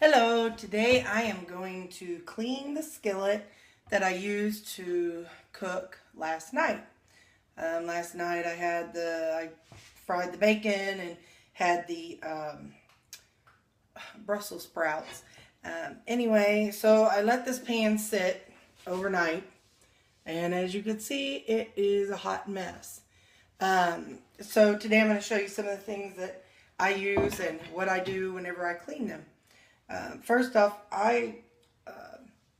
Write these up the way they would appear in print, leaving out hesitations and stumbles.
Hello, today I am going to clean the skillet that I used to cook last night. Last night I fried the bacon and had the Brussels sprouts. Anyway, so I let this pan sit overnight, and as you can see, it is a hot mess. So today I'm going to show you some of the things that I use and what I do whenever I clean them. First off,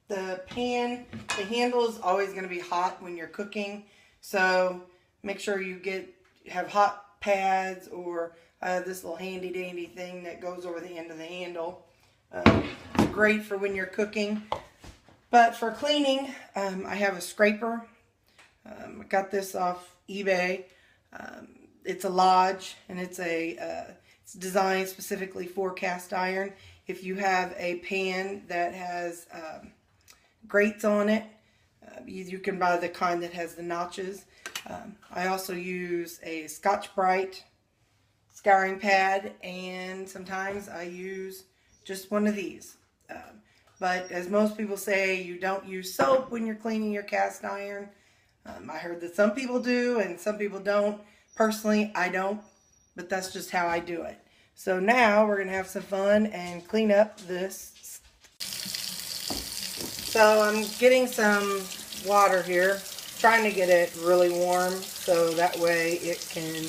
the handle is always going to be hot when you're cooking, so make sure you have hot pads or this little handy dandy thing that goes over the end of the handle. It's great for when you're cooking, but for cleaning, I have a scraper. I got this off eBay. It's a Lodge, and it's designed specifically for cast iron. If you have a pan that has grates on it, you can buy the kind that has the notches. I also use a Scotch-Brite scouring pad, and sometimes I use just one of these. But as most people say, you don't use soap when you're cleaning your cast iron. I heard that some people do and some people don't. Personally, I don't, but that's just how I do it. So now we're going to have some fun and clean up this. So I'm getting some water here, trying to get it really warm so that way it can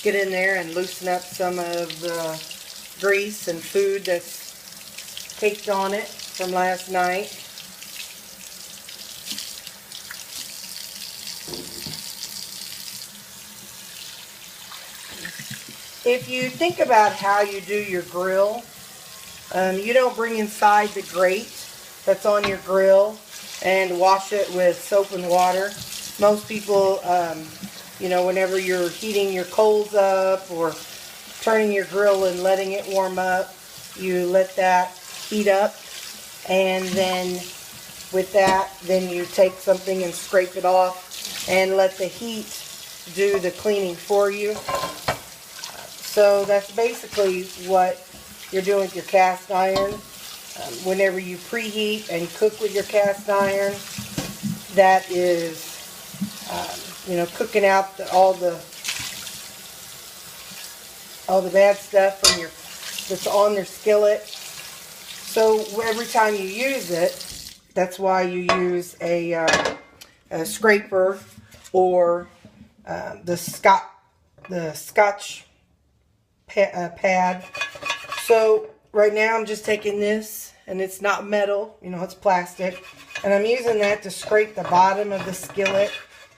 get in there and loosen up some of the grease and food that's caked on it from last night. If you think about how you do your grill, you don't bring inside the grate that's on your grill and wash it with soap and water. Most people, whenever you're heating your coals up or turning your grill and letting it warm up, you let that heat up, and then with that, then you take something and scrape it off and let the heat do the cleaning for you. So that's basically what you're doing with your cast iron. Whenever you preheat and cook with your cast iron, that is, cooking out all the bad stuff that's on your skillet. So every time you use it, that's why you use a scraper or the Scotch pad. So right now I'm just taking this, and it's not metal, it's plastic, and I'm using that to scrape the bottom of the skillet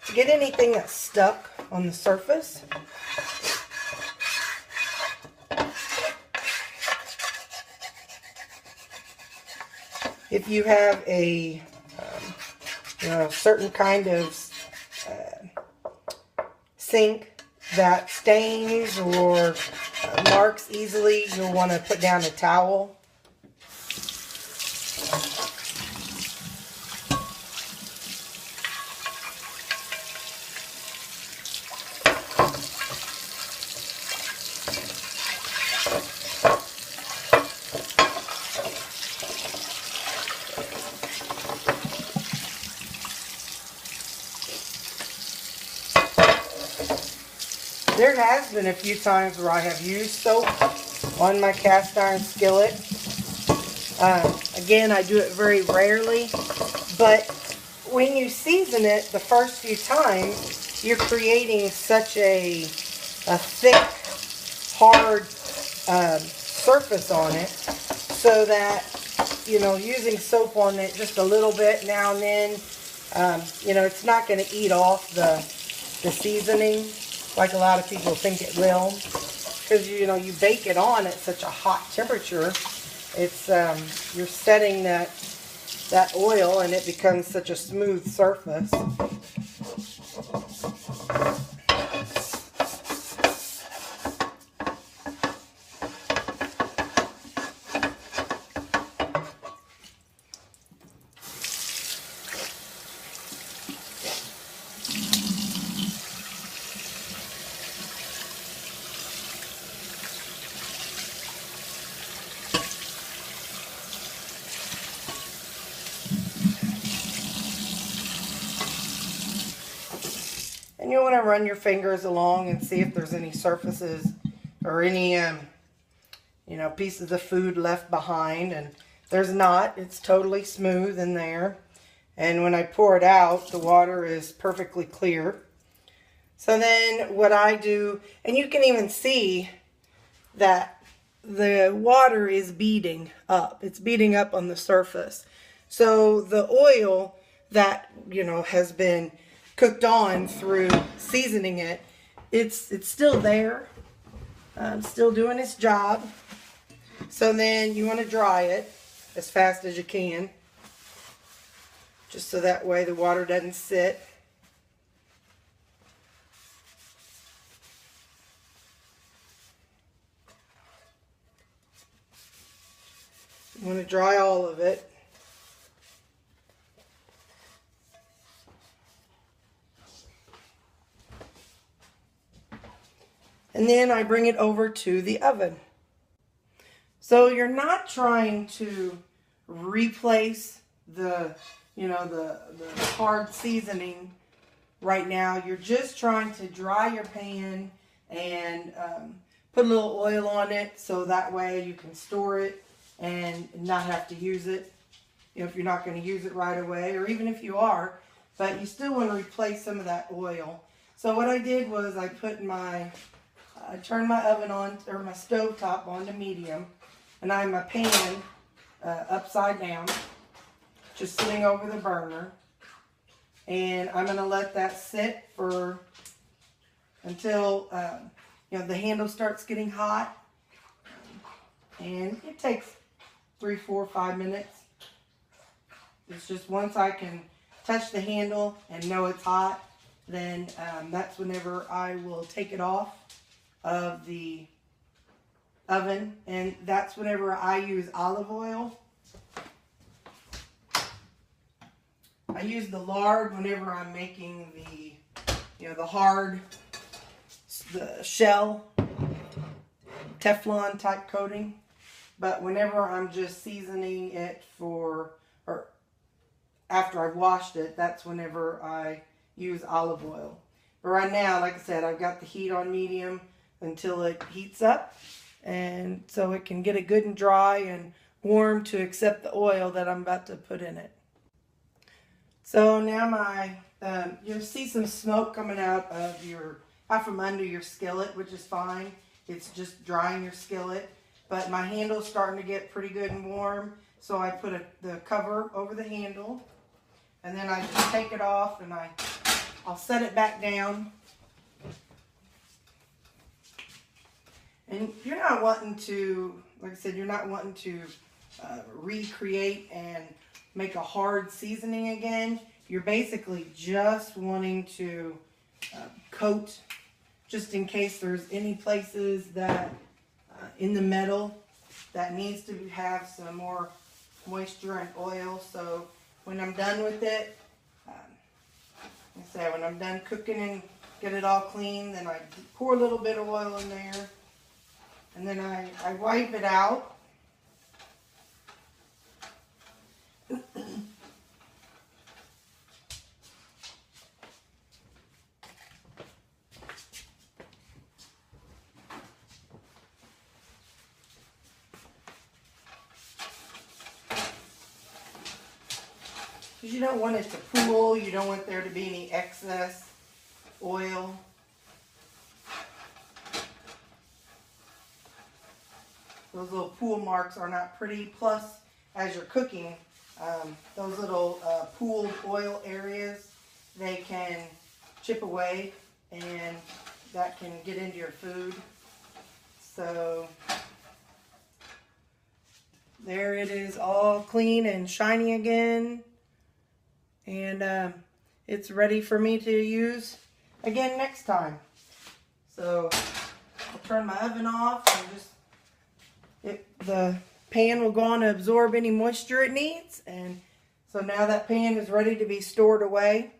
to get anything that's stuck on the surface. If you have a certain kind of sink that stains or marks easily, you'll want to put down a towel. There has been a few times where I have used soap on my cast iron skillet. Again, I do it very rarely, but when you season it the first few times, you're creating such a thick, hard surface on it, so that, using soap on it just a little bit now and then, it's not going to eat off the seasoning like a lot of people think it will, because you bake it on at such a hot temperature. It's you're setting that oil, and it becomes such a smooth surface. And you want to run your fingers along and see if there's any surfaces or any, you know, pieces of food left behind. And there's not. It's totally smooth in there. And when I pour it out, the water is perfectly clear. So then what I do, and you can even see that the water is beading up. It's beading up on the surface. So the oil that, you know, has been cooked on through seasoning it, it's still there. Still doing its job. So then you want to dry it as fast as you can. Just so that way the water doesn't sit. You want to dry all of it. And then I bring it over to the oven. So you're not trying to replace the, you know, the hard seasoning right now. You're just trying to dry your pan and put a little oil on it so that way you can store it and not have to use it, you know, if you're not going to use it right away, or even if you are, but you still want to replace some of that oil. So what I did was I turned my oven on, or my stove top on to medium, and I have my pan upside down, just sitting over the burner, and I'm going to let that sit for until you know, the handle starts getting hot, and it takes 3, 4, 5 minutes. It's just once I can touch the handle and know it's hot, then that's whenever I will take it off of the oven, and that's whenever I use olive oil. I use the lard whenever I'm making the, you know, the hard, the shell, Teflon type coating. But whenever I'm just seasoning it for, or after I've washed it, that's whenever I use olive oil. But right now, like I said, I've got the heat on medium until it heats up, and so it can get it good and dry and warm to accept the oil that I'm about to put in it. So now you'll see some smoke coming out from under your skillet, which is fine. It's just drying your skillet. But my handle's starting to get pretty good and warm, so I put the cover over the handle, and then I just take it off and I'll set it back down. And you're not wanting to, like I said, you're not wanting to recreate and make a hard seasoning again. You're basically just wanting to coat, just in case there's any places that in the metal that needs to have some more moisture and oil. So when I'm done with it, like I say, when I'm done cooking and get it all clean, then I pour a little bit of oil in there, and then I wipe it out. Because you don't want it to pool, you don't want there to be any excess oil. Those little pool marks are not pretty. Plus, as you're cooking, those little pooled oil areas, they can chip away and that can get into your food. So there it is, all clean and shiny again. And it's ready for me to use again next time. So I'll turn my oven off and the pan will go on to absorb any moisture it needs. And so now that pan is ready to be stored away.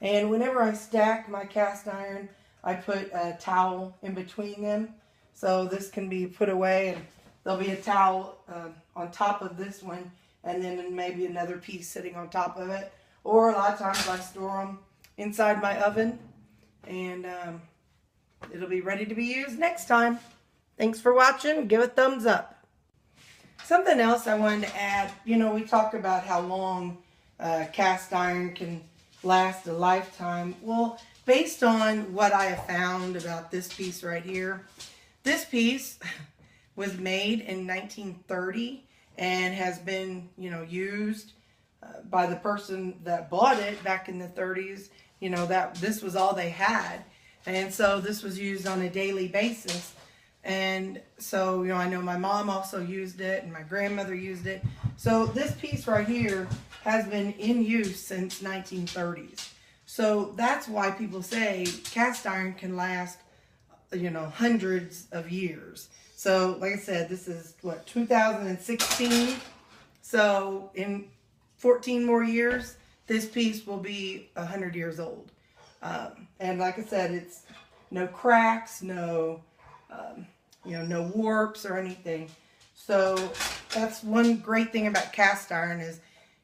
And whenever I stack my cast iron, I put a towel in between them. So this can be put away, and there'll be a towel on top of this one, and then maybe another piece sitting on top of it. Or a lot of times I store them inside my oven, and it'll be ready to be used next time. Thanks for watching. Give a thumbs up. Something else I wanted to add, we talked about how long cast iron can last a lifetime. Well, based on what I have found about this piece right here, this piece was made in 1930 and has been, used by the person that bought it back in the 30s. That this was all they had. And so this was used on a daily basis. And so, I know my mom also used it and my grandmother used it. So this piece right here has been in use since 1930s. So that's why people say cast iron can last, hundreds of years. So like I said, this is 2016. So in 14 more years, this piece will be 100 years old. And like I said, it's no cracks, no warps or anything. So that's one great thing about cast iron is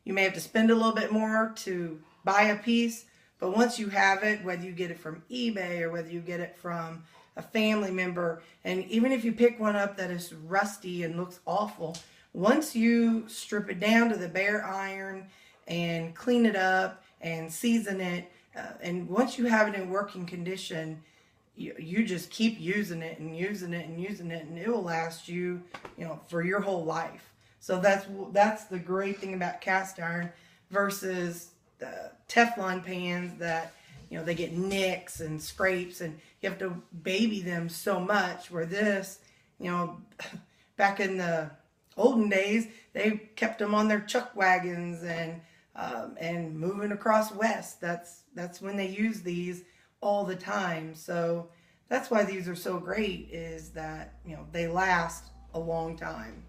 you may have to spend a little bit more to buy a piece, but once you have it, whether you get it from eBay or whether you get it from a family member, and even if you pick one up that is rusty and looks awful, once you strip it down to the bare iron and clean it up and season it, and once you have it in working condition, you just keep using it and using it and using it, and it will last you, for your whole life. So that's the great thing about cast iron versus the Teflon pans that, they get nicks and scrapes and you have to baby them so much, where this, back in the olden days, they kept them on their chuck wagons and moving across west. That's when they use these all the time. So that's why these are so great, is that they last a long time.